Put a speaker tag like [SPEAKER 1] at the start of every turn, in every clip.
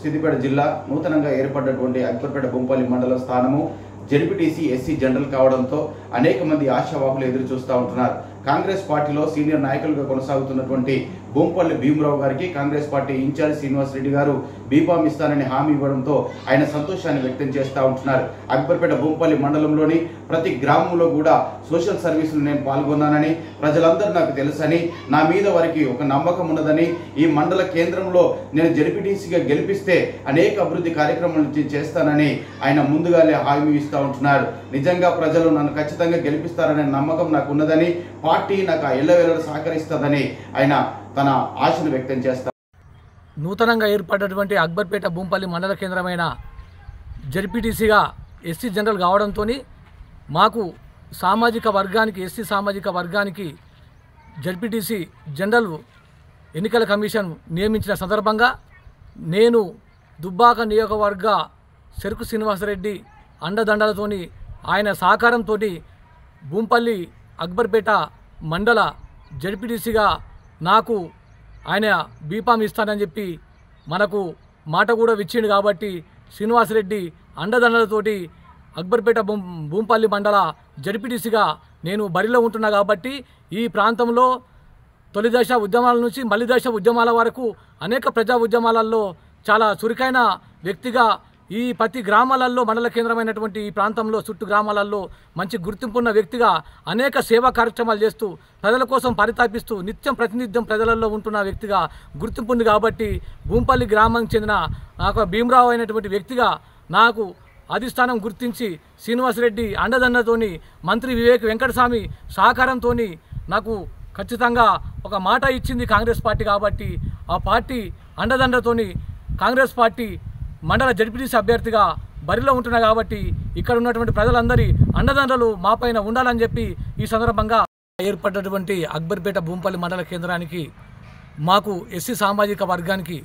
[SPEAKER 1] సిద్దిపేట జిల్లా నూతనంగా ఏర్పడినటువంటి అక్బర్పేట బొంపల్లి మండల స్థానము జెడ్పీటీసీ ఎస్సీ జనరల్ కావడంతో అనేక మంది ఆశావాహులు ఎదురు చూస్తూ ఉంటున్నారు. కాంగ్రెస్ పార్టీలో సీనియర్ నాయకులుగా కొనసాగుతున్నటువంటి బొంపల్లి భీమరావు గారికి కాంగ్రెస్ పార్టీ ఇన్ఛార్జ్ శ్రీనివాస్ రెడ్డి గారు బీఫామ్ ఇస్తానని హామీ ఇవ్వడంతో ఆయన సంతోషాన్ని వ్యక్తం చేస్తూ ఉంటున్నారు. అక్బర్పేట బొంపల్లి మండలంలోని ప్రతి గ్రామంలో కూడా సోషల్ సర్వీసులు నేను పాల్గొన్నానని, ప్రజలందరూ నాకు తెలుసని, నా మీద వారికి ఒక నమ్మకం ఉన్నదని, ఈ మండల కేంద్రంలో నేను జెడ్పీటీసీగా గెలిపిస్తే అనేక అభివృద్ధి కార్యక్రమాలు చేస్తానని ఆయన ముందుగానే హామీ ఇస్తూ ఉంటున్నారు. నిజంగా ప్రజలు నన్ను ఖచ్చితంగా గెలిపిస్తారనే నమ్మకం నాకు ఉన్నదని, పార్టీ నాకు ఎల్లవేళ సహకరిస్తుందని ఆయన తన ఆశను వ్యక్తం చేస్తారు.
[SPEAKER 2] నూతనంగా ఏర్పడినటువంటి అక్బర్పేట బొంపల్లి మండల కేంద్రమైన జెడ్పీటీసీగా ఎస్సీ జనరల్ కావడంతో మాకు సామాజిక వర్గానికి, ఎస్సీ సామాజిక వర్గానికి జెడ్పీటీసీ జనరల్ ఎన్నికల కమిషన్ నియమించిన సందర్భంగా నేను దుబ్బాక నియోజకవర్గ చెరుకు శ్రీనివాసరెడ్డి అండదండలతోని, ఆయన సహకారంతో బొంపల్లి అక్బర్పేట మండల జెడ్పీటీసీగా నాకు ఆయన బీఫామ్ ఇస్తానని చెప్పి మనకు మాట కూడా ఇచ్చిండు. కాబట్టి శ్రీనివాసరెడ్డి అండదండలతోటి అక్బర్పేట బొంపల్లి మండల జెడ్పీటీసీగా నేను బరిలో ఉంటున్నా. కాబట్టి ఈ ప్రాంతంలో తొలి దశ ఉద్యమాల నుంచి మలి దశ ఉద్యమాల వరకు అనేక ప్రజా ఉద్యమాలలో చాలా చురుకైన వ్యక్తిగా, ఈ ప్రతి గ్రామాలలో మండల కేంద్రమైనటువంటి ఈ ప్రాంతంలో చుట్టూ గ్రామాలలో మంచి గుర్తింపున్న వ్యక్తిగా అనేక సేవా కార్యక్రమాలు చేస్తూ ప్రజల కోసం పరితాపిస్తూ ప్రతినిత్యం ప్రజలలో ఉంటున్న వ్యక్తిగా గుర్తింపు ఉంది. కాబట్టి బొంపల్లి గ్రామానికి చెందిన నాకు భీమరావు అయినటువంటి వ్యక్తిగా నాకు అధిష్టానం గుర్తించి శ్రీనివాసరెడ్డి అండదండతోని, మంత్రి వివేక్ వెంకటస్వామి సహకారంతో నాకు ఖచ్చితంగా ఒక మాట ఇచ్చింది కాంగ్రెస్ పార్టీ. కాబట్టి ఆ పార్టీ అండదండతోని కాంగ్రెస్ పార్టీ మండల జెడ్పీటీసీ అభ్యర్థిగా బరిలో ఉంటున్నా. కాబట్టి ఇక్కడ ఉన్నటువంటి ప్రజలందరి అండదండలు మాపైన ఉండాలని చెప్పి ఈ సందర్భంగా ఏర్పడినటువంటి అక్బర్పేట బొంపల్లి మండల కేంద్రానికి మాకు ఎస్సీ సామాజిక వర్గానికి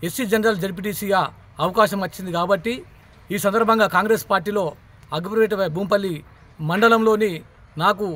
[SPEAKER 2] ఎస్సీ జనరల్ జెడ్పీటీసీగా అవకాశం వచ్చింది. కాబట్టి ఈ సందర్భంగా కాంగ్రెస్ పార్టీలో అక్బర్పేట బొంపల్లి మండలంలోని నాకు